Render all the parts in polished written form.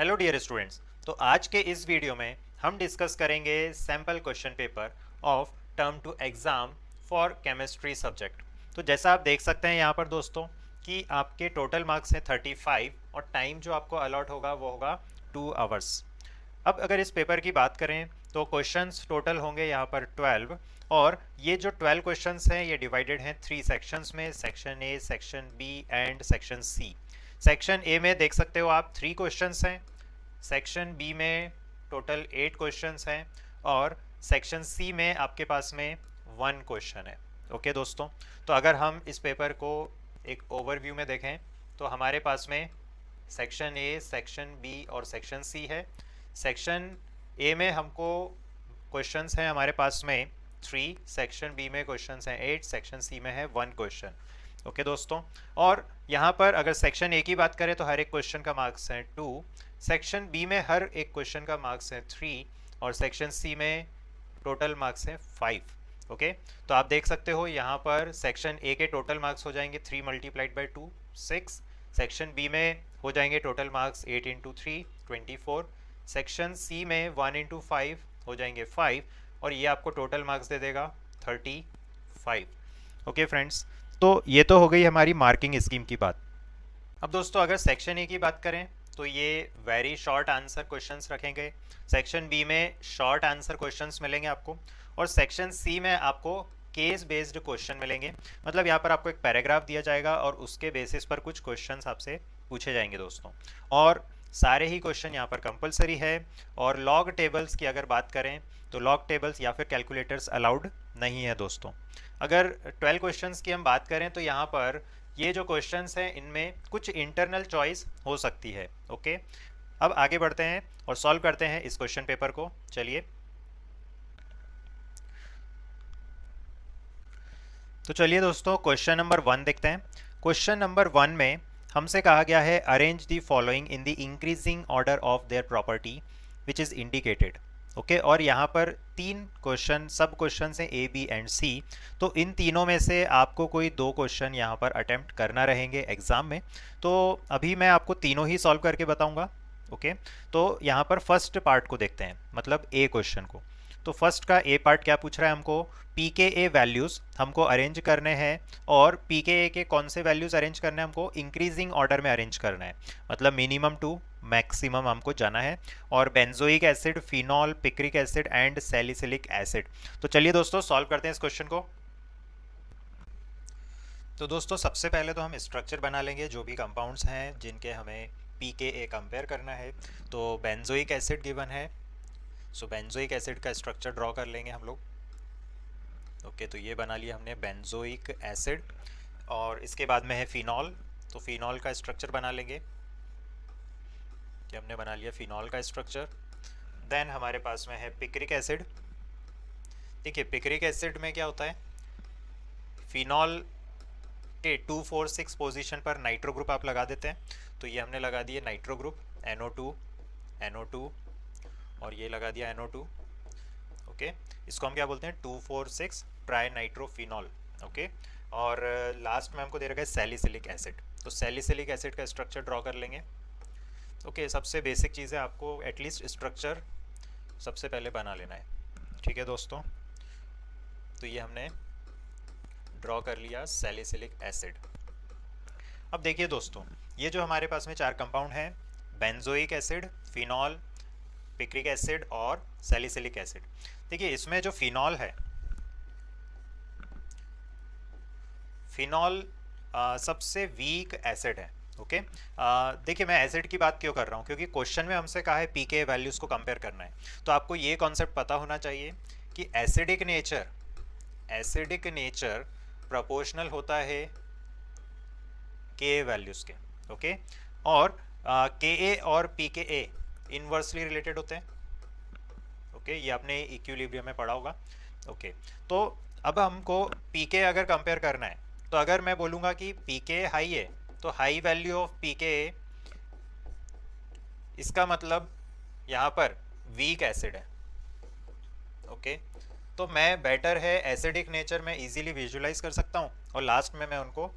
Hello dear students. तो आज के इस वीडियो में हम डिस्कस करेंगे sample question paper of term two exam for chemistry subject. तो जैसा आप देख सकते हैं यहाँ पर दोस्तों कि आपके टोटल मार्क्स हैं 35 और टाइम जो आपको अलॉट होगा वो होगा 2 आवर्स। अब अगर इस पेपर की बात करें तो क्वेश्चंस टोटल होंगे यहाँ पर 12 और ये जो 12 क्वेश्चंस हैं ये डिवाइडेड हैं 3 सेक्शंस में, section A, section B and section C. Section A में देख सकते हो आप 3 क्वेश्चंस हैं, सेक्शन बी में टोटल 8 क्वेश्चंस हैं और सेक्शन सी में आपके पास में 1 क्वेश्चन है। ओके दोस्तों, तो अगर हम इस पेपर को एक ओवरव्यू में देखें तो हमारे पास में सेक्शन ए, सेक्शन बी और सेक्शन सी है। सेक्शन ए में हमको क्वेश्चंस हैं हमारे पास में 3, सेक्शन बी में क्वेश्चंस हैं 8, सेक्शन सी में है 1 क्वेश्चन। ओके दोस्तों, और यहाँ पर अगर सेक्शन ए की बात करें तो हर एक क्वेश्चन का मार्क्स है 2, सेक्शन बी में हर एक क्वेश्चन का मार्क्स है 3 और सेक्शन सी में टोटल मार्क्स है 5। ओके, तो आप देख सकते हो यहाँ पर सेक्शन ए के टोटल मार्क्स हो जाएंगे 3 मल्टीप्लाइड बाई 2 6, सेक्शन बी में हो जाएंगे total marks 8 into 3 24, section C में 1 इंटू 5 हो जाएंगे 5 और ये आपको टोटल मार्क्स दे देगा 35। ओके फ्रेंड्स, तो ये तो हो गई हमारी मार्किंग स्कीम की बात। अब दोस्तों अगर सेक्शन ए की बात करें तो ये वेरी शॉर्ट आंसर क्वेश्चंस रखेंगे, सेक्शन बी में शॉर्ट आंसर क्वेश्चंस मिलेंगे आपको और सेक्शन सी में आपको केस बेस्ड क्वेश्चन मिलेंगे। मतलब यहाँ पर आपको एक पैराग्राफ दिया जाएगा और उसके बेसिस पर कुछ क्वेश्चंस आपसे पूछे जाएंगे दोस्तों, और सारे ही क्वेश्चन यहाँ पर कंपलसरी है। और लॉग टेबल्स की अगर बात करें तो लॉग टेबल्स या फिर कैलकुलेटर्स अलाउड नहीं है दोस्तों। अगर 12 क्वेश्चंस की हम बात करें तो यहाँ पर ये जो क्वेश्चंस हैं इनमें कुछ इंटरनल चॉइस हो सकती है। ओके, अब आगे बढ़ते हैं और सॉल्व करते हैं इस क्वेश्चन पेपर को। चलिए, तो चलिए दोस्तों क्वेश्चन नंबर 1 देखते हैं। क्वेश्चन नंबर 1 में हमसे कहा गया है arrange the following in the increasing order of their property which is indicated. Okay, और यहाँ पर 3 क्वेश्चन सब क्वेश्चन हैं ए, बी एंड सी। तो इन तीनों में से आपको कोई 2 क्वेश्चन यहाँ पर अटेम्प्ट करना रहेंगे एग्जाम में। तो अभी मैं आपको तीनों ही सॉल्व करके बताऊंगा। ओके, तो यहाँ पर फर्स्ट पार्ट को देखते हैं, मतलब ए क्वेश्चन को। तो फर्स्ट का ए पार्ट क्या पूछ रहा है हमको, पी के ए वैल्यूज़ हमको अरेंज करने हैं और पी के ए के कौन से वैल्यूज़ अरेंज करने हैं हमको, इंक्रीजिंग ऑर्डर में अरेंज करना है, मतलब मिनिमम टू मैक्सिमम हमको जाना है। और benzoic acid, phenol, picric acid and salicylic acid. तो चलिए दोस्तों सॉल्व करते हैं इस क्वेश्चन को। तो दोस्तों सबसे पहले तो हम स्ट्रक्चर बना लेंगे जो भी कंपाउंड्स हैं जिनके हमें पी के ए कंपेयर करना है। तो बेंजोइक एसिड गिवन है, सो बेंजोइक एसिड का स्ट्रक्चर ड्रॉ कर लेंगे हम लोग। ओके, तो ये बना लिया हमने बेंजोइक एसिड। और इसके बाद में है फिनॉल, तो फिनॉल का स्ट्रक्चर बना लेंगे। ये हमने बना लिया फिनॉल का स्ट्रक्चर। देन हमारे पास में है पिक्रिक एसिड। देखिए पिक्रिक एसिड में क्या होता है, फिनॉल के 246 पोजीशन पर नाइट्रो ग्रुप आप लगा देते हैं। तो ये हमने लगा दिए नाइट्रो ग्रुप NO2 NO2 और ये लगा दिया NO2। ओके, इसको हम क्या बोलते हैं 246 ट्राई नाइट्रोफिनॉल। ओके, और लास्ट में हमको दे रखा है सैलिसिलिक एसिड। तो सैलिसिलिक एसिड का स्ट्रक्चर ड्रॉ कर लेंगे। ओके, सबसे बेसिक चीज़ है, आपको एटलीस्ट स्ट्रक्चर सबसे पहले बना लेना है। ठीक है दोस्तों, तो ये हमने ड्रॉ कर लिया सैलिसिलिक एसिड। अब देखिए दोस्तों, ये जो हमारे पास में 4 कंपाउंड हैं, benzoic acid, phenol, picric acid और सैलिसिलिक एसिड। देखिए इसमें जो फिनॉल है, फिनॉल सबसे वीक एसिड है। ओके, देखिए मैं एसिड की बात क्यों कर रहा हूँ, क्योंकि क्वेश्चन में हमसे कहा है पी के वैल्यूज़ को कंपेयर करना है। तो आपको ये कॉन्सेप्ट पता होना चाहिए कि एसिडिक नेचर प्रोपोर्शनल होता है के वैल्यूज़ के। ओके, और के ए और पी के ए इनवर्सली रिलेटेड होते हैं। ओके, ये आपने इक्विलिब्रियम में पढ़ा होगा। ओके, तो अब हमको पी के अगर कंपेयर करना है तो अगर मैं बोलूँगा कि पी के हाई है तो हाई वैल्यू ऑफ पी के, इसका मतलब यहाँ पर वीक एसिड है। ओके, तो मैं बेटर है एसिडिक नेचर में इजीली विजुलाइज कर सकता हूँ और लास्ट में मैं उनको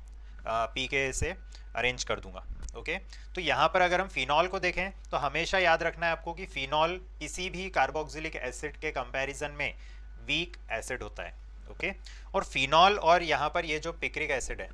पी के से अरेंज कर दूंगा। ओके। तो यहाँ पर अगर हम फिनॉल को देखें तो हमेशा याद रखना है आपको कि फिनॉल किसी भी कार्बोक्सिलिक एसिड के कंपैरिजन में वीक एसिड होता है। ओके। और फिनॉल और यहाँ पर ये जो पिक्रिक एसिड है,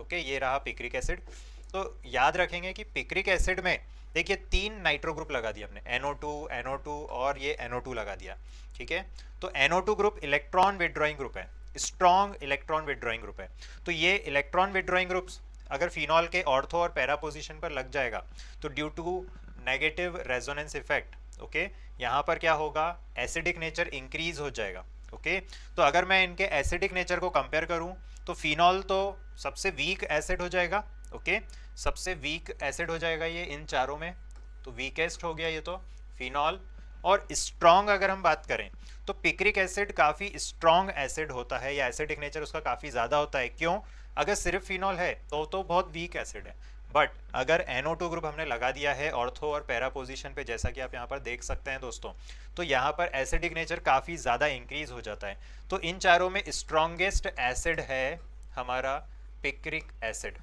ओके, ये रहा पिक्रिक एसिड। तो याद रखेंगे कि पिक्रिक एसिड में देखिए 3 नाइट्रो ग्रुप लगा दिया हमने, NO2 NO2 और ये NO2 लगा दिया। ठीक है। तो NO2 group electron withdrawing group है, स्ट्रॉन्ग इलेक्ट्रॉन विड्रॉइंग ग्रुप है। तो ये इलेक्ट्रॉन विड्रॉइंग ग्रुप्स अगर फिनॉल के ऑर्थो और पैरा पोजीशन पर लग जाएगा तो due to negative resonance effect, okay, यहाँ पर क्या होगा, एसिडिक नेचर इंक्रीज हो जाएगा। ओके। तो अगर मैं इनके एसिडिक नेचर को कंपेयर करूं तो फिनॉल तो सबसे वीक एसिड हो जाएगा। ओके। सबसे वीक एसिड हो जाएगा ये इन चारों में, तो वीकेस्ट हो गया ये तो फिनॉल। और स्ट्रॉन्ग अगर हम बात करें तो पिक्रिक एसिड काफ़ी स्ट्रॉन्ग एसिड होता है, या एसिडिक नेचर उसका काफ़ी ज़्यादा होता है। क्यों? अगर सिर्फ फिनॉल है तो बहुत वीक एसिड है, बट अगर NO2 ग्रुप हमने लगा दिया है ऑर्थो और पैरा पोजीशन पे, जैसा कि आप यहाँ पर देख सकते हैं दोस्तों, तो यहाँ पर एसिडिक नेचर काफ़ी ज़्यादा इंक्रीज हो जाता है। तो इन चारों में स्ट्रॉन्गेस्ट एसिड है हमारा पिक्रिक एसिड।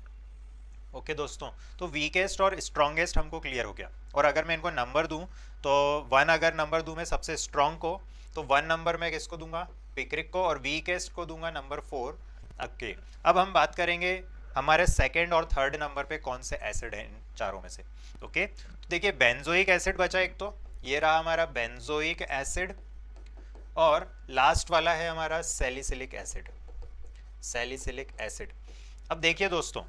ओके दोस्तों, तो वीकेस्ट और स्ट्रॉन्गेस्ट हमको क्लियर हो गया। और अगर मैं इनको नंबर दूं तो 1 अगर नंबर दूं मैं सबसे स्ट्रॉन्ग को, तो 1 नंबर मैं किसको दूंगा, पिक्रिक को, और वीकेस्ट को दूंगा नंबर 4। ओके। अब हम बात करेंगे हमारे सेकंड और थर्ड नंबर पे कौन से एसिड हैं इन चारों में से। ओके। तो देखिए बेंजोइक एसिड बचा एक, तो ये रहा हमारा बेंजोइक एसिड, और लास्ट वाला है हमारा सैलिसिलिक एसिड। Salicylic acid. अब देखिए दोस्तों,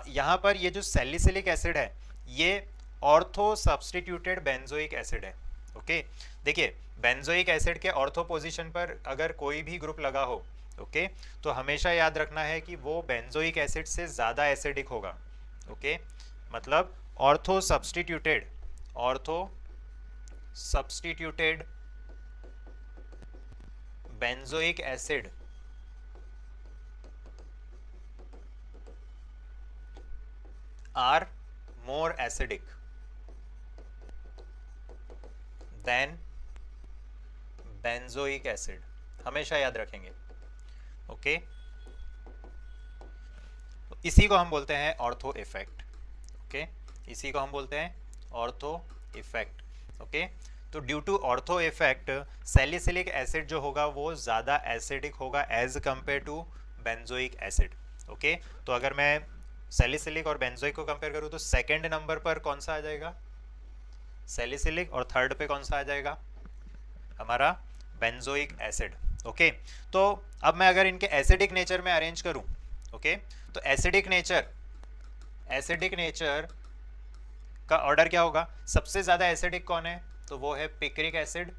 यहाँ पर ये जो सैलिसिलिक एसिड है ये ऑर्थो सब्सटीट्यूटेड बेंजोइक एसिड है। ओके। देखिए बेंजोइक एसिड के ऑर्थो पोजीशन पर अगर कोई भी ग्रुप लगा हो, ओके, तो हमेशा याद रखना है कि वो बेंजोइक एसिड से ज़्यादा एसिडिक होगा। ओके। मतलब ortho substituted benzoic acid are more acidic than benzoic acid, हमेशा याद रखेंगे। ओके। तो इसी को हम बोलते हैं ऑर्थो इफेक्ट। ओके। इसी को हम बोलते हैं ऑर्थो इफेक्ट। ओके। तो due to ortho effect salicylic acid जो होगा वो ज़्यादा एसिडिक होगा as compare to benzoic acid. Okay. तो अगर मैं सैलिसिलिक और बेंजोइक को कंपेयर करूँ तो सेकंड नंबर पर कौन सा आ जाएगा, सैलिसिलिक, और थर्ड पे कौन सा आ जाएगा, हमारा बेंजोइक एसिड। ओके। तो अब मैं अगर इनके एसिडिक नेचर में अरेंज करूँ, ओके, तो एसिडिक नेचर का ऑर्डर क्या होगा, सबसे ज़्यादा एसिडिक कौन है, तो वो है पिक्रिक एसिड।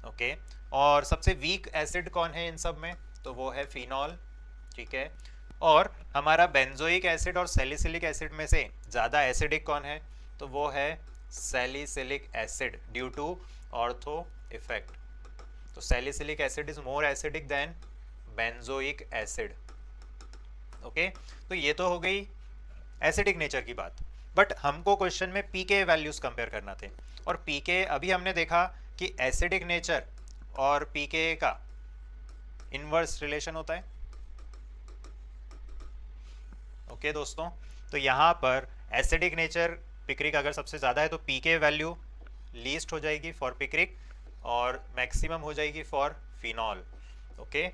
ओके। और सबसे वीक एसिड कौन है इन सब में, तो वो है फिनॉल। ठीक है। और हमारा बेंजोइक एसिड और सैलिसिलिक एसिड में से ज़्यादा एसिडिक कौन है, तो वो है salicylic acid due to ortho effect. तो salicylic acid is more acidic than benzoic acid. Okay. तो ये तो हो गई एसिडिक नेचर की बात, बट हमको क्वेश्चन में पीके वैल्यूज कंपेयर करना थे, और पीके अभी हमने देखा कि एसिडिक नेचर और पीके का इनवर्स रिलेशन होता है। ओके दोस्तों, तो यहाँ पर एसिडिक नेचर पिक्रिक अगर सबसे ज़्यादा है तो पीके वैल्यू लीस्ट हो जाएगी फॉर पिक्रिक और मैक्सिमम हो जाएगी फॉर फिनॉल। ओके।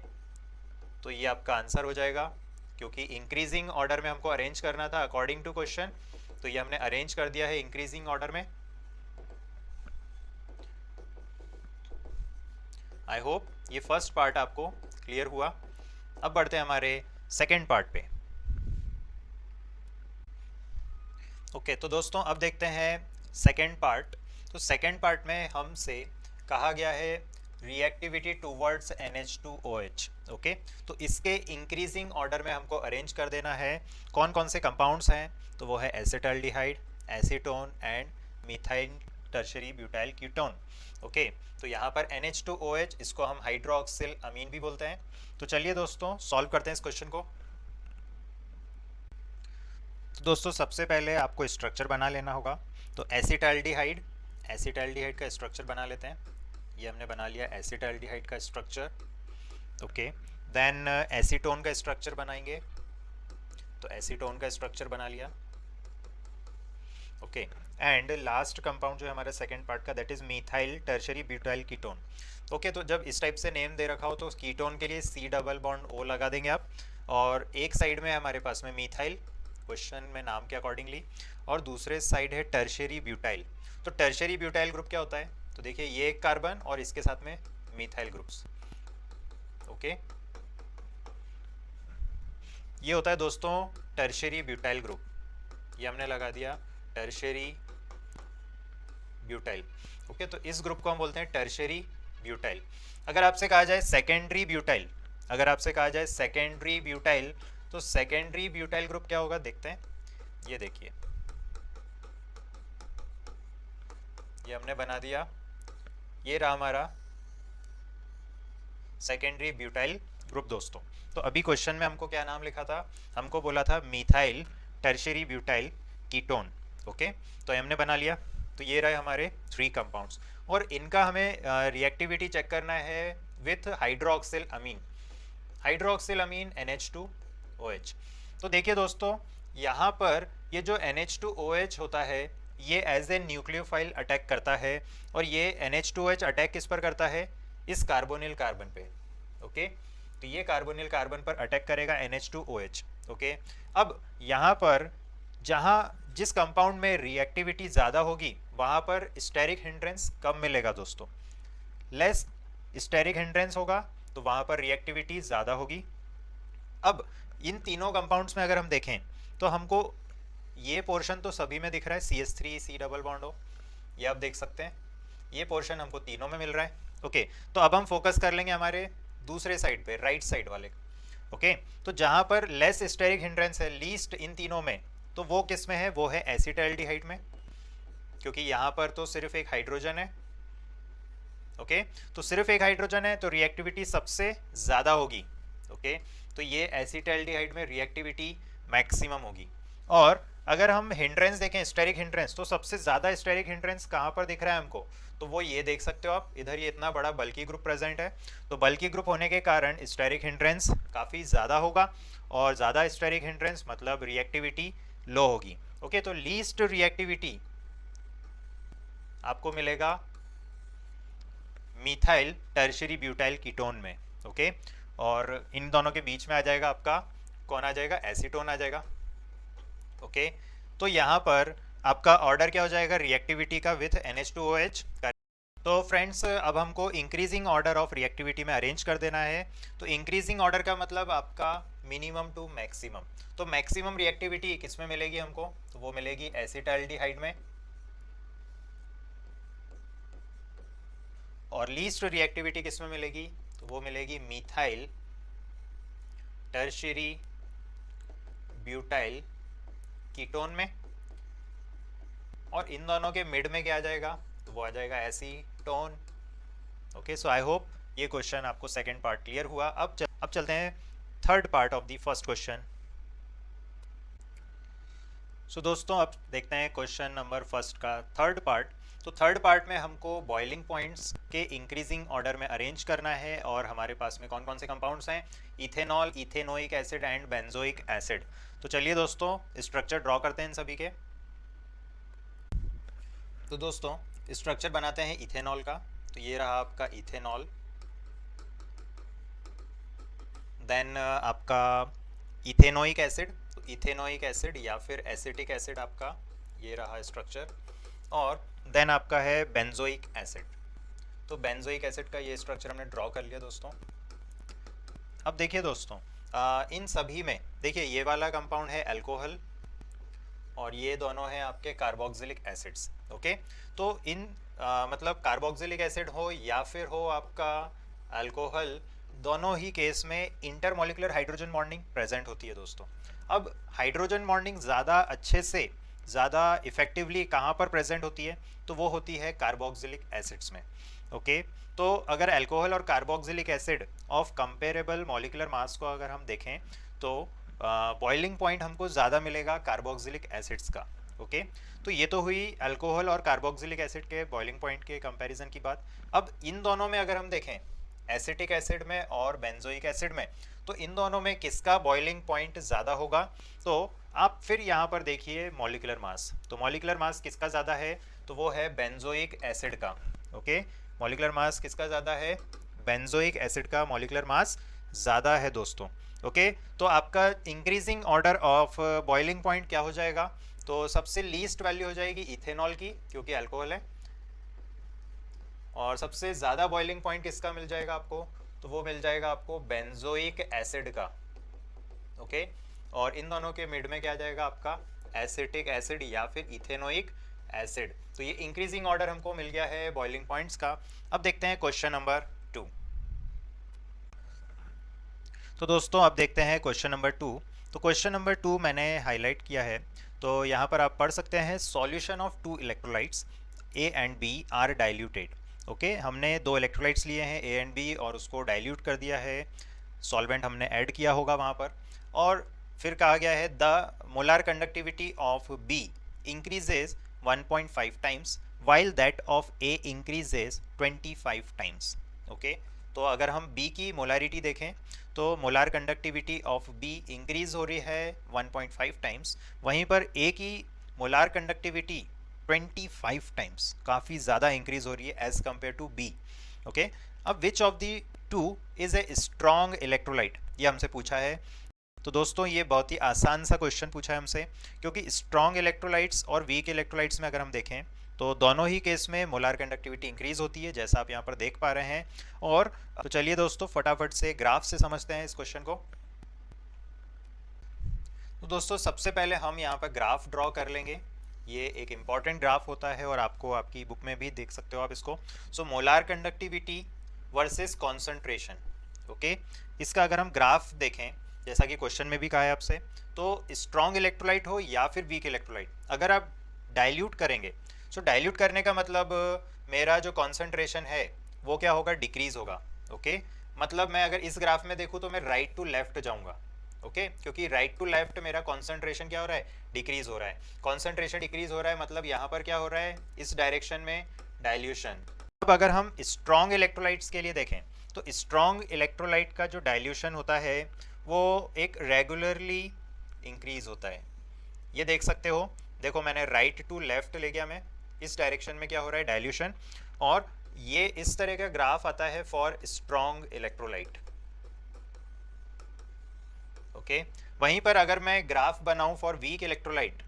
तो ये आपका आंसर हो जाएगा, क्योंकि इंक्रीजिंग ऑर्डर में हमको अरेंज करना था अकॉर्डिंग टू क्वेश्चन, तो ये हमने अरेंज कर दिया है इंक्रीजिंग ऑर्डर में। आई होप ये फर्स्ट पार्ट आपको क्लियर हुआ। अब बढ़ते हैं हमारे सेकेंड पार्ट पे। ओके। तो दोस्तों अब देखते हैं सेकेंड पार्ट। तो सेकेंड पार्ट में हमसे कहा गया है रिएक्टिविटी टूवर्ड्स NH2OH। ओके। तो इसके इंक्रीजिंग ऑर्डर में हमको अरेंज कर देना है कौन कौन से कंपाउंड्स हैं, तो वो है acetaldehyde, acetone and methyl tertiary butyl ketone. Okay. तो यहाँ पर NH2OH, इसको हम हाइड्रोक्सिल अमीन भी बोलते हैं। तो चलिए दोस्तों सॉल्व करते हैं इस क्वेश्चन को। तो दोस्तों सबसे पहले आपको स्ट्रक्चर बना लेना होगा। तो एसिटाल्डिहाइड का स्ट्रक्चर बना लेते हैं। ये हमने बना लिया एसिटाल्डिहाइड का स्ट्रक्चर। ओके। देन एसीटोन का स्ट्रक्चर बनाएंगे। तो एसीटोन का स्ट्रक्चर बना लिया। ओके। एंड लास्ट कंपाउंड जो है हमारा सेकंड पार्ट का, that is methyl tertiary butyl ketone. Okay, तो जब इस टाइप से नेम दे रखा हो तो कीटोन के लिए सी डबल बॉन्ड ओ लगा देंगे आप, और एक साइड में हमारे पास में मीथाइल, क्वेश्चन में नाम के अकॉर्डिंगली, और दूसरे साइड है टर्शरी ब्यूटाइल। तो टर्शरी ब्यूटाइल ग्रुप क्या होता है, तो देखिए ये एक कार्बन और इसके साथ में मीथाइल ग्रुप्स। ओके, ये होता है दोस्तों टर्शरी ब्यूटाइल ग्रुप, ये हमने लगा दिया टर्शरी ब्यूटाइल। ओके, तो इस ग्रुप को हम बोलते हैं टर्शरी ब्यूटाइल। अगर आपसे कहा जाए सेकेंडरी ब्यूटाइल, अगर आपसे कहा जाए सेकेंडरी ब्यूटाइल, तो सेकेंडरी ब्यूटाइल ग्रुप क्या होगा देखते हैं। ये देखिए, ये हमने बना दिया, ये रहा हमारा सेकेंडरी ब्यूटाइल ग्रुप दोस्तों। तो अभी क्वेश्चन में हमको क्या नाम लिखा था, हमको बोला था methyl tertiary butyl ketone. Okay, तो हमने बना लिया। तो ये रहे हमारे 3 कंपाउंड्स, और इनका हमें रिएक्टिविटी चेक करना है with hydroxyl amine, hydroxyl amine NH2OH। तो देखिए दोस्तों, यहाँ पर ये जो NH2OH होता है ये एज ए न्यूक्लियोफाइल अटैक करता है, और ये NH2OH अटैक किस पर करता है, इस कार्बोनिल कार्बन पे। ओके, तो ये कार्बोनिल कार्बन पर अटैक करेगा NH2OH। ओके, अब यहाँ पर जहाँ जिस कंपाउंड में रिएक्टिविटी ज़्यादा होगी वहाँ पर स्टेरिक हिंड्रेंस कम मिलेगा दोस्तों, लेस स्टेरिक हिंड्रेंस होगा तो वहाँ पर रिएक्टिविटी ज़्यादा होगी। अब इन तीनों कंपाउंड्स में अगर हम देखें तो हमको ये पोर्शन तो सभी में दिख रहा है, CH3 C डबल बॉन्ड हो, ये आप देख सकते हैं, ये पोर्शन हमको तीनों में मिल रहा है। ओके, तो अब हम फोकस कर लेंगे हमारे दूसरे साइड पे, राइट साइड वाले। ओके, तो जहाँ पर लेस स्टेरिक हिंड्रेंस है, लीस्ट इन तीनों में, तो वो किस में है, वो है एसिटाल्डिहाइड में, क्योंकि यहाँ पर तो सिर्फ एक हाइड्रोजन है। ओके, तो सिर्फ एक हाइड्रोजन है तो रिएक्टिविटी सबसे ज़्यादा होगी। ओके, तो ये एसिटाल्डिहाइड में रिएक्टिविटी मैक्सिमम होगी। और अगर हम हिंड्रेंस देखें, स्टेरिक हिंड्रेंस, तो सबसे ज़्यादा स्टेरिक हिंड्रेंस कहाँ पर दिख रहा है हमको, तो वो ये देख सकते हो आप, इधर ये इतना बड़ा बल्कि ग्रुप प्रेजेंट है, तो बल्कि ग्रुप होने के कारण स्टेरिक हिंड्रेंस काफ़ी ज़्यादा होगा, और ज़्यादा स्टेरिक हिंड्रेंस मतलब रिएक्टिविटी लो होगी। ओके, तो लीस्ट रिएक्टिविटी आपको मिलेगा मीथाइल टर्शरी ब्यूटाइल कीटोन में। ओके, और इन दोनों के बीच में आ जाएगा आपका, कौन आ जाएगा, एसीटोन आ जाएगा। ओके, तो यहाँ पर आपका ऑर्डर क्या हो जाएगा रिएक्टिविटी का विथ NH2OH का। तो फ्रेंड्स, अब हमको इंक्रीजिंग ऑर्डर ऑफ रिएक्टिविटी में अरेंज कर देना है। तो इंक्रीजिंग ऑर्डर का मतलब आपका मिनिमम टू मैक्सिमम। तो मैक्सिमम रिएक्टिविटी किस में मिलेगी हमको, तो वो मिलेगी एसिटाल्डिहाइड में, और लीस्ट रिएक्टिविटी किस में मिलेगी, तो वो मिलेगी मीथाइल टर्शरी ब्यूटाइल कीटोन में, और इन दोनों के मिड में क्या आ जाएगा, तो वो आ जाएगा acetone. Okay, so I hope ये क्वेश्चन आपको सेकंड पार्ट क्लियर हुआ। अब चलते हैं third part of the first question. So दोस्तों, अब देखते हैं क्वेश्चन नंबर फर्स्ट का थर्ड पार्ट। तो थर्ड पार्ट में हमको बॉइलिंग पॉइंट्स के इंक्रीजिंग ऑर्डर में अरेंज करना है, और हमारे पास में कौन कौन से कंपाउंड्स हैं, ethanol, ethanoic acid and benzoic acid. तो चलिए दोस्तों स्ट्रक्चर ड्रॉ करते हैं इन सभी के। तो दोस्तों स्ट्रक्चर बनाते हैं इथेनॉल का। तो ये रहा आपका इथेनॉल, देन आपका इथेनोइक एसिड, तो इथेनोइक एसिड या फिर एसिटिक एसिड आपका, ये रहा स्ट्रक्चर, और देन आपका है बेंजोइक एसिड। तो बेंजोइक एसिड का ये स्ट्रक्चर हमने ड्रॉ कर लिया दोस्तों। अब देखिए दोस्तों, इन सभी में देखिए ये वाला कंपाउंड है अल्कोहल, और ये दोनों हैं आपके कार्बोक्सिलिक एसिड्स। ओके, तो इन मतलब कार्बोक्सिलिक एसिड हो या फिर हो आपका अल्कोहल, दोनों ही केस में इंटरमोलिकुलर हाइड्रोजन बॉन्डिंग प्रेजेंट होती है दोस्तों। अब हाइड्रोजन बॉन्डिंग ज़्यादा अच्छे से, ज़्यादा इफेक्टिवली कहाँ पर प्रेजेंट होती है, तो वो होती है कार्बोक्सिलिक एसिड्स में। ओके, तो अगर अल्कोहल और carboxylic acid of comparable molecular mass को अगर हम देखें तो बॉइलिंग पॉइंट हमको ज़्यादा मिलेगा कार्बोक्सिलिक एसिड्स का। ओके, तो ये तो हुई अल्कोहल और कार्बोक्सिलिक एसिड के बॉइलिंग पॉइंट के कंपैरिजन की बात। अब इन दोनों में अगर हम देखें, एसिटिक एसिड में और बेंजोइक एसिड में, तो इन दोनों में किसका बॉइलिंग पॉइंट ज़्यादा होगा, तो आप फिर यहाँ पर देखिए मॉलिक्यूलर मास, तो मॉलिक्यूलर मास किसका ज़्यादा है, तो वो है बेंजोइक एसिड का। ओके, मॉलिक्यूलर मास किसका ज़्यादा है, बेंजोइक एसिड का मॉलिक्यूलर मास ज़्यादा है दोस्तों। ओके, तो आपका increasing order of boiling point क्या हो जाएगा, तो सबसे लीस्ट वैल्यू हो जाएगी इथेनॉल की क्योंकि अल्कोहल है, और सबसे ज़्यादा बॉइलिंग पॉइंट किसका मिल जाएगा आपको, तो वो मिल जाएगा आपको बेंजोइक एसिड का। ओके, और इन दोनों के मिड में क्या आ जाएगा आपका एसिटिक एसिड या फिर इथेनोइक एसिड। तो ये इंक्रीजिंग ऑर्डर हमको मिल गया है बॉइलिंग पॉइंट्स का। अब देखते हैं क्वेश्चन नंबर 2। तो दोस्तों अब देखते हैं क्वेश्चन नंबर 2। तो क्वेश्चन नंबर 2 मैंने हाईलाइट किया है, तो यहाँ पर आप पढ़ सकते हैं solution of two electrolytes A and B are diluted. Okay, हमने दो इलेक्ट्रोलाइट्स लिए हैं ए एंड बी और उसको डाइल्यूट कर दिया है, सॉल्वेंट हमने ऐड किया होगा वहाँ पर, और फिर कहा गया है the molar conductivity of B increases 1.5 times while that of A increases 25 times. Okay, तो अगर हम बी की मोलारिटी देखें तो molar conductivity of B increase हो रही है 1.5 टाइम्स, वहीं पर ए की मोलार कंडक्टिविटी 25 टाइम्स, काफ़ी ज़्यादा इंक्रीज हो रही है as compared to B. Okay, अब which of the two is a strong electrolyte, ये हमसे पूछा है। तो दोस्तों ये बहुत ही आसान सा क्वेश्चन पूछा है हमसे, क्योंकि स्ट्रॉन्ग इलेक्ट्रोलाइट्स और वीक इलेक्ट्रोलाइट्स में अगर हम देखें तो दोनों ही केस में मोलार कंडक्टिविटी इंक्रीज होती है, जैसा आप यहाँ पर देख पा रहे हैं। और तो चलिए दोस्तों फटाफट से ग्राफ से समझते हैं इस क्वेश्चन को। तो दोस्तों सबसे पहले हम यहाँ पर ग्राफ ड्रॉ कर लेंगे, ये एक इम्पॉर्टेंट ग्राफ होता है और आपको आपकी बुक में भी देख सकते हो आप इसको। So molar conductivity versus concentration. Okay, इसका अगर हम ग्राफ देखें, जैसा कि क्वेश्चन में भी कहा है आपसे, तो स्ट्रॉन्ग इलेक्ट्रोलाइट हो या फिर वीक इलेक्ट्रोलाइट, अगर आप डाइल्यूट करेंगे, सो डाइल्यूट करने का मतलब मेरा जो कॉन्सेंट्रेशन है वो क्या होगा, डिक्रीज होगा। ओके, मतलब मैं अगर इस ग्राफ में देखूँ तो मैं राइट टू लेफ्ट जाऊँगा। ओके, क्योंकि राइट टू लेफ्ट मेरा कॉन्सेंट्रेशन क्या हो रहा है, डिक्रीज हो रहा है। कॉन्सेंट्रेशन डिक्रीज हो रहा है मतलब यहाँ पर क्या हो रहा है, इस डायरेक्शन में डाइल्यूशन। अब अगर हम स्ट्रॉन्ग इलेक्ट्रोलाइट्स के लिए देखें तो स्ट्रॉन्ग इलेक्ट्रोलाइट का जो डाइल्यूशन होता है वो एक रेगुलरली इंक्रीज होता है, ये देख सकते हो। देखो मैंने राइट टू लेफ्ट ले गया, मैं इस डायरेक्शन में क्या हो रहा है, डाइल्यूशन, और ये इस तरह का ग्राफ आता है फॉर स्ट्रॉन्ग इलेक्ट्रोलाइट। ओके, वहीं पर अगर मैं ग्राफ बनाऊं फॉर वीक इलेक्ट्रोलाइट,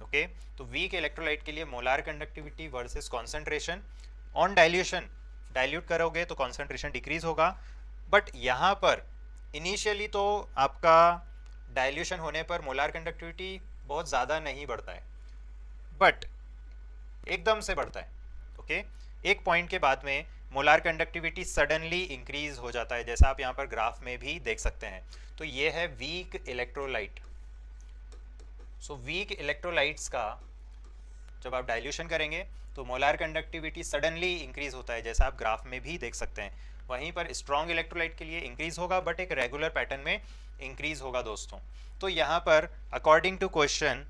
ओके, तो वीक इलेक्ट्रोलाइट के लिए molar conductivity versus concentration on dilution, dilute करोगे तो कॉन्सेंट्रेशन डिक्रीज होगा। बट यहाँ पर इनिशियली तो आपका डाइल्यूशन होने पर मोलार कंडक्टिविटी बहुत ज़्यादा नहीं बढ़ता है, बट एकदम से बढ़ता है। ओके, एक पॉइंट के बाद में मोलार कंडक्टिविटी सडनली इंक्रीज हो जाता है, जैसा आप यहाँ पर ग्राफ में भी देख सकते हैं। तो ये है weak electrolyte. So weak electrolytes का जब आप डाइल्यूशन करेंगे तो मोलार कंडक्टिविटी सडनली इंक्रीज होता है, जैसा आप ग्राफ में भी देख सकते हैं। वहीं पर स्ट्रॉन्ग इलेक्ट्रोलाइट के लिए इंक्रीज होगा बट एक रेगुलर पैटर्न में इंक्रीज होगा दोस्तों। तो यहाँ पर अकॉर्डिंग टू क्वेश्चन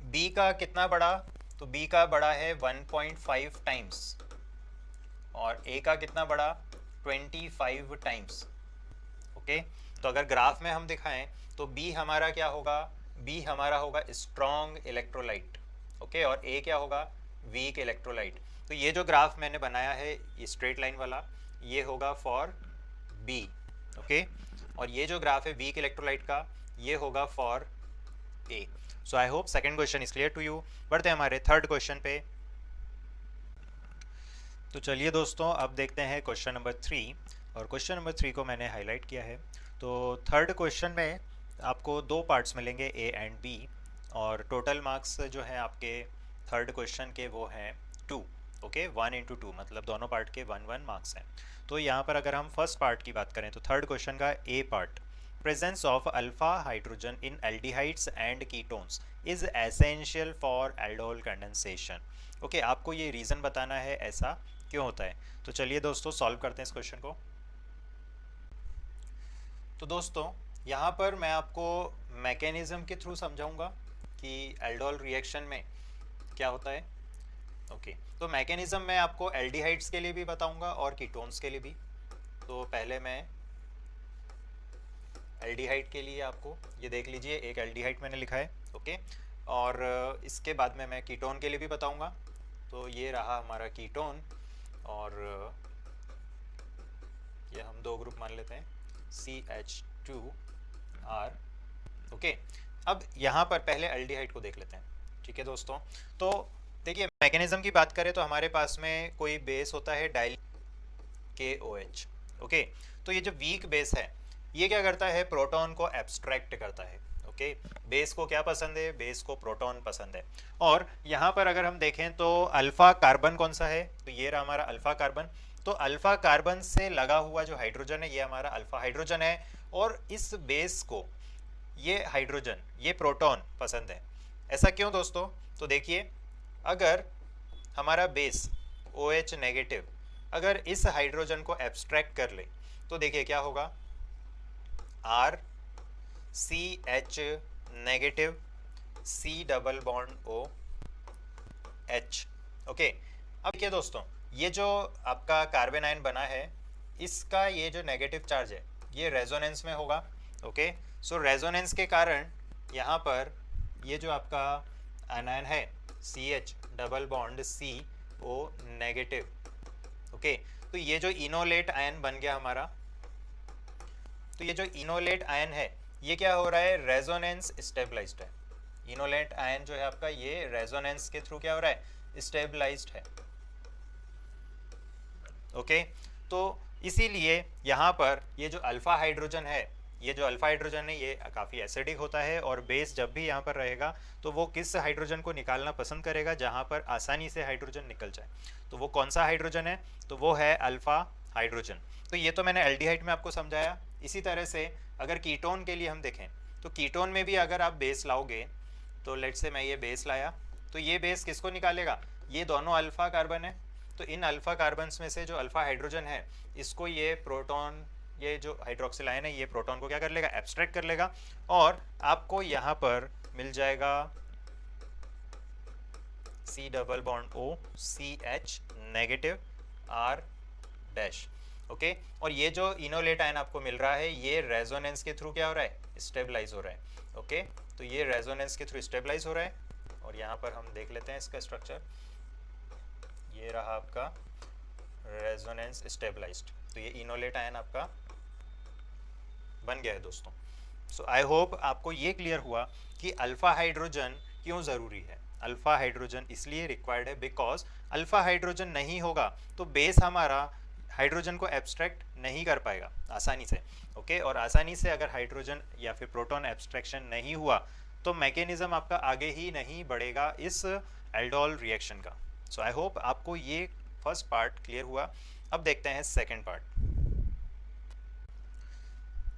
बी का कितना बड़ा, तो बी का बड़ा है 1.5 टाइम्स, और ए का कितना बड़ा, 25 टाइम्स। ओके, तो अगर ग्राफ में हम दिखाएं तो बी हमारा क्या होगा, बी हमारा होगा स्ट्रॉन्ग इलेक्ट्रोलाइट। ओके, और ए क्या होगा, वीक इलेक्ट्रोलाइट। तो ये जो ग्राफ मैंने बनाया है ये स्ट्रेट लाइन वाला, ये होगा फॉर बी। ओके, और ये जो ग्राफ है वीक इलेक्ट्रोलाइट का, ये होगा for A. So I hope second question is clear to you. बढ़ते हैं हमारे थर्ड क्वेश्चन पे। तो चलिए दोस्तों अब देखते हैं क्वेश्चन नंबर 3, और क्वेश्चन नंबर 3 को मैंने हाईलाइट किया है। तो थर्ड क्वेश्चन में आपको दो पार्ट्स मिलेंगे ए एंड बी, और टोटल मार्क्स जो हैं आपके थर्ड क्वेश्चन के वो हैं 2। ओके, 1 इंटू 2 मतलब दोनों पार्ट के 1 मार्क्स हैं। तो यहाँ पर अगर हम फर्स्ट पार्ट की बात करें तो थर्ड क्वेश्चन का A part, presence of alpha hydrogen in aldehydes and ketones is essential for aldol condensation. Okay, आपको ये रीज़न बताना है ऐसा क्यों होता है। तो चलिए दोस्तों सॉल्व करते हैं इस क्वेश्चन को। तो दोस्तों यहाँ पर मैं आपको मैकेनिज़्म के थ्रू समझाऊंगा कि एल्डोल रिएक्शन में क्या होता है। ओके, तो मैकेनिज़्म मैं आपको एल्डिहाइड्स के लिए भी बताऊंगा और कीटोन्स के लिए भी। तो पहले मैं एल्डिहाइड के लिए आपको ये देख लीजिए, एक एल्डिहाइड मैंने लिखा है, ओके। और इसके बाद में मैं कीटोन के लिए भी बताऊंगा। तो ये रहा हमारा कीटोन, और ये हम दो ग्रुप मान लेते हैं, CH2R, ओके। अब यहाँ पर पहले एल्डिहाइड को देख लेते हैं, ठीक है दोस्तों। तो देखिए, मैकेनिज्म की बात करें तो हमारे पास में कोई बेस होता है डाइल KOH, ओके। तो ये जो वीक बेस है, ये क्या करता है, प्रोटॉन को एब्स्ट्रैक्ट करता है, ओके। बेस को क्या पसंद है, बेस को प्रोटॉन पसंद है। और यहाँ पर अगर हम देखें तो अल्फा कार्बन कौन सा है, तो ये रहा हमारा अल्फा कार्बन। तो अल्फा कार्बन से लगा हुआ जो हाइड्रोजन है, ये हमारा अल्फा हाइड्रोजन है। और इस बेस को ये हाइड्रोजन, ये प्रोटॉन पसंद है। ऐसा क्यों दोस्तों, तो देखिए, अगर हमारा बेस OH नेगेटिव अगर इस हाइड्रोजन को एब्स्ट्रैक्ट कर ले, तो देखिए क्या होगा, RCH negative, C double bond OH, okay. अब देखिए दोस्तों, ये जो आपका कार्बन आयन बना है, इसका ये जो नेगेटिव चार्ज है, ये रेजोनेंस में होगा, ओके। सो रेजोनेंस के कारण यहाँ पर ये जो आपका आयन है, CH double bond CO negative, okay. तो ये जो इनोलेट आयन बन गया हमारा, तो ये जो इनोलेट आयन है, ये क्या हो रहा है, रेजोनेंस स्टेबलाइज्ड है। इनोलेट आयन जो है आपका, ये रेजोनेंस के थ्रू क्या हो रहा है, स्टेबलाइज्ड है, ओके। तो इसीलिए यहाँ पर ये जो अल्फा हाइड्रोजन है, ये जो अल्फा हाइड्रोजन है, ये काफ़ी एसिडिक होता है। और बेस जब भी यहाँ पर रहेगा तो वो किस हाइड्रोजन को निकालना पसंद करेगा, जहाँ पर आसानी से हाइड्रोजन निकल जाए। तो वो कौन सा हाइड्रोजन है, तो वो है अल्फा हाइड्रोजन। तो ये तो मैंने एल्डिहाइड में आपको समझाया। इसी तरह से अगर कीटोन के लिए हम देखें, तो कीटोन में भी अगर आप बेस लाओगे, तो लेट से मैं ये बेस लाया, तो ये बेस किसको निकालेगा, ये दोनों अल्फा कार्बन है। तो इन अल्फा कार्बन्स में से जो अल्फा हाइड्रोजन है, इसको ये प्रोटॉन, ये जो हाइड्रोक्सिल आयन है, ये प्रोटॉन को क्या कर लेगा, एब्स्ट्रैक्ट कर लेगा। और आपको यहाँ पर मिल जाएगा C double bond O, CH negative, R dash, okay. और ये जो इनोलेट आयन आपको मिल रहा है, ये रेजोनेंस के थ्रू क्या हो रहा है, स्टेबलाइज हो रहा है, ओके। तो ये रेजोनेंस के थ्रू स्टेबलाइज हो रहा है। और यहाँ पर हम देख लेते हैं इसका स्ट्रक्चर, ये रहा आपका रेजोनेंस स्टेबलाइज्ड। तो ये इनोलेट आयन आपका बन गया है दोस्तों। सो आई होप आपको ये क्लियर हुआ कि अल्फा हाइड्रोजन क्यों ज़रूरी है। अल्फा हाइड्रोजन इसलिए रिक्वायर्ड है बिकॉज अल्फा हाइड्रोजन नहीं होगा तो बेस हमारा हाइड्रोजन को एब्स्ट्रैक्ट नहीं कर पाएगा आसानी से, ओके। और आसानी से अगर हाइड्रोजन या फिर प्रोटॉन एब्स्ट्रैक्शन नहीं हुआ तो मैकेनिज्म आपका आगे ही नहीं बढ़ेगा इस एल्डोल रिएक्शन का। सो आई होप आपको ये फर्स्ट पार्ट क्लियर हुआ। अब देखते हैं सेकेंड पार्ट।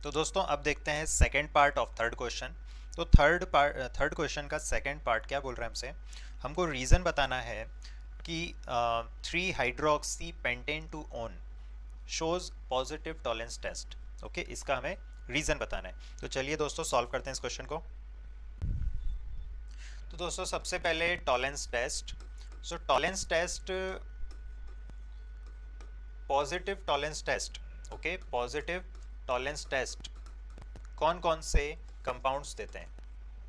तो दोस्तों अब देखते हैं second part of third question. तो थर्ड क्वेश्चन का सेकेंड पार्ट क्या बोल रहा है हमसे, हमको रीज़न बताना है कि 3 hydroxy pentane two one shows positive Tollens test, okay. इसका हमें रीज़न बताना है। तो चलिए दोस्तों सॉल्व करते हैं इस क्वेश्चन को। तो दोस्तों सबसे पहले Tollens test. So Tollens test, positive Tollens test, okay. Positive Tollens test कौन कौन से कंपाउंड्स देते हैं,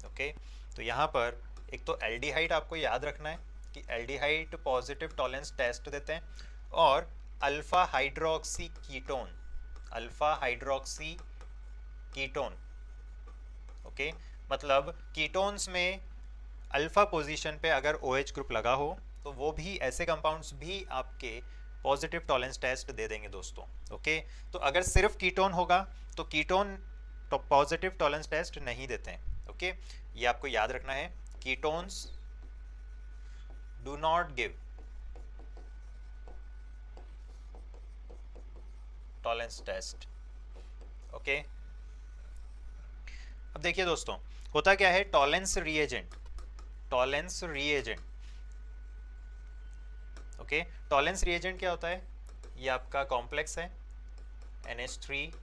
ओके। तो यहाँ पर एक तो एल्डिहाइड आपको याद रखना है कि एल्डिहाइड पॉजिटिव टॉलेंस टेस्ट देते हैं, और alpha hydroxy ketone, alpha hydroxy ketone, okay. मतलब कीटोन्स में अल्फा पोजीशन पे अगर OH ग्रुप लगा हो तो वो भी, ऐसे कंपाउंड्स भी आपके पॉजिटिव टॉलेंस टेस्ट दे देंगे दोस्तों, ओके। तो अगर सिर्फ कीटोन होगा तो कीटोन तो पॉजिटिव टॉलेंस टेस्ट नहीं देते हैं, ओके। ये आपको याद रखना है, ketones do not give Tollens test, okay. अब देखिए दोस्तों होता क्या है, Tollens reagent, Tollens reagent, okay. Tollens reagent क्या होता है, ये आपका कॉम्प्लेक्स है NH3,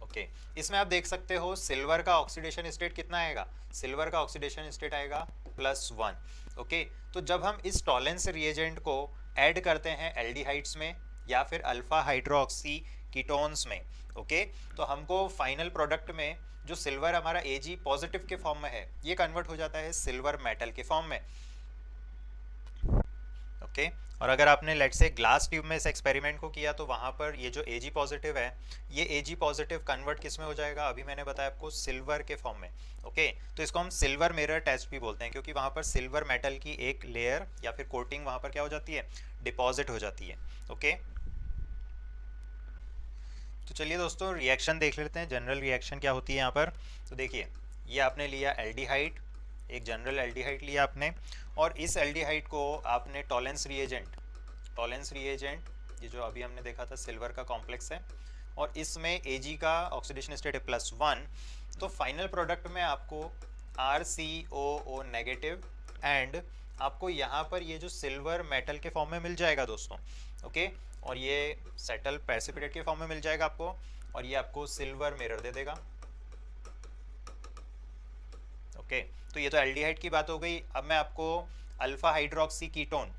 ओके। इसमें आप देख सकते हो सिल्वर का ऑक्सीडेशन स्टेट कितना आएगा, सिल्वर का ऑक्सीडेशन स्टेट आएगा +1, ओके। तो जब हम इस टॉलेंस रिएजेंट को ऐड करते हैं एल्डिहाइड्स में या फिर अल्फा हाइड्रोक्सी कीटोन्स में। ओके, तो हमको फाइनल प्रोडक्ट में जो सिल्वर हमारा Ag पॉजिटिव के फॉर्म में है, ये कन्वर्ट हो जाता है सिल्वर मेटल के फॉर्म में। ओके, और अगर आपने लेट से ग्लास ट्यूब में इस एक्सपेरिमेंट को किया तो वहाँ पर ये जो Ag पॉजिटिव है, ये Ag पॉजिटिव कन्वर्ट किस में हो जाएगा, अभी मैंने बताया आपको सिल्वर के फॉर्म में। ओके, तो इसको हम सिल्वर मिरर टेस्ट भी बोलते हैं, क्योंकि वहाँ पर सिल्वर मेटल की एक लेयर या फिर कोटिंग वहाँ पर क्या हो जाती है, डिपॉजिट हो जाती है। ओके, तो चलिए दोस्तों रिएक्शन देख लेते हैं, जनरल रिएक्शन क्या होती है यहाँ पर। तो देखिए, ये आपने लिया एल्डिहाइड, एक जनरल एल्डिहाइड लिया आपने, और इस एल्डिहाइड को आपने टॉलेंस रिएजेंट, ये जो अभी हमने देखा था सिल्वर का कॉम्प्लेक्स है, और इसमें Ag का ऑक्सीडेशन स्टेट है +1, तो फाइनल प्रोडक्ट में आपको RCOO नेगेटिव एंड आपको यहाँ पर ये जो सिल्वर मेटल के फॉर्म में मिल जाएगा दोस्तों। ओके, और ये सेटल प्रेसिपिटेट के फॉर्म में मिल जाएगा आपको, और ये आपको सिल्वर मिरर दे देगा। ओके, तो ये तो एल्डिहाइड की बात हो गई। अब मैं आपको अल्फा हाइड्रोक्सी कीटोन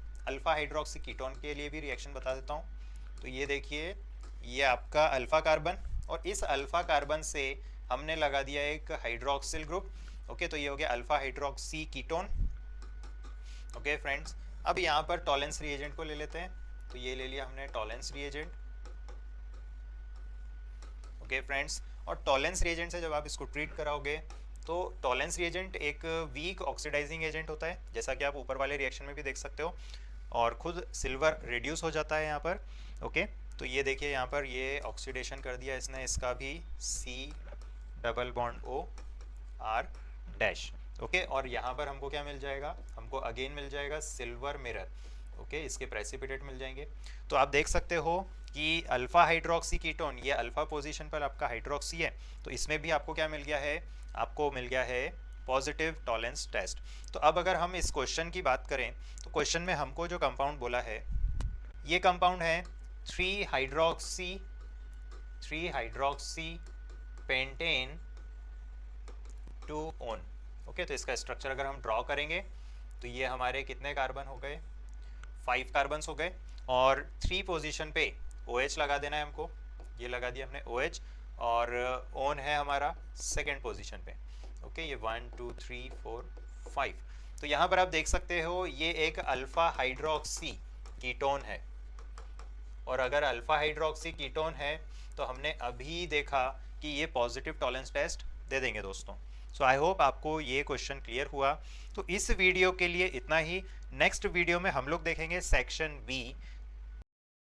के लिए भी रिएक्शन बता देता हूँ। तो ये देखिए, ये आपका अल्फा कार्बन, और इस अल्फा कार्बन से हमने लगा दिया एक हाइड्रोक्सिल ग्रुप। ओके, तो ये हो गया alpha hydroxy ketone. Okay friends, अब यहाँ पर टॉलेंस रिएजेंट को ले लेते हैं। तो ये ले लिया हमने टॉलेंस रिएजेंट। ओके फ्रेंड्स, और टॉलेंस रिएजेंट से जब आप इसको ट्रीट कराओगे तो टॉलेंस रिएजेंट एक वीक ऑक्सीडाइजिंग एजेंट होता है, जैसा कि आप ऊपर वाले रिएक्शन में भी देख सकते हो, और खुद सिल्वर रिड्यूस हो जाता है यहाँ पर। ओके, तो ये देखिए यहाँ पर ये ऑक्सीडेशन कर दिया इसने, इसका भी C≡O≅R। ओके, और यहाँ पर हमको क्या मिल जाएगा, हमको अगेन मिल जाएगा सिल्वर मिरर। ओके, इसके प्रेसिपिटेट मिल जाएंगे। तो आप देख सकते हो कि अल्फा हाइड्रोक्सी कीटोन, ये अल्फा पोजीशन पर आपका हाइड्रोक्सी है, तो इसमें भी आपको क्या मिल गया है, आपको मिल गया है पॉजिटिव टॉलेंस टेस्ट। तो अब अगर हम इस क्वेश्चन की बात करें, तो क्वेश्चन में हमको जो कंपाउंड बोला है, ये कंपाउंड है 3 हाइड्रोक्सी पेंटेन 2 ओन। ओके, तो इसका स्ट्रक्चर अगर हम ड्रॉ करेंगे तो ये हमारे कितने कार्बन हो गए, 5 कार्बन्स हो गए, और 3 पोजीशन पे OH लगा देना है हमको, ये लगा दिया हमने OH, और ओन है हमारा सेकेंड पोजीशन पे। ओके, ये 1 2 3 4 5। तो यहाँ पर आप देख सकते हो ये एक अल्फा हाइड्रोक्सी कीटोन है, और अगर अल्फा हाइड्रोक्सी कीटोन है तो हमने अभी देखा कि ये पॉजिटिव टॉलेंस टेस्ट दे देंगे दोस्तों। सो आई होप आपको ये क्वेश्चन क्लियर हुआ। तो इस वीडियो के लिए इतना ही। नेक्स्ट वीडियो में हम लोग देखेंगे सेक्शन बी,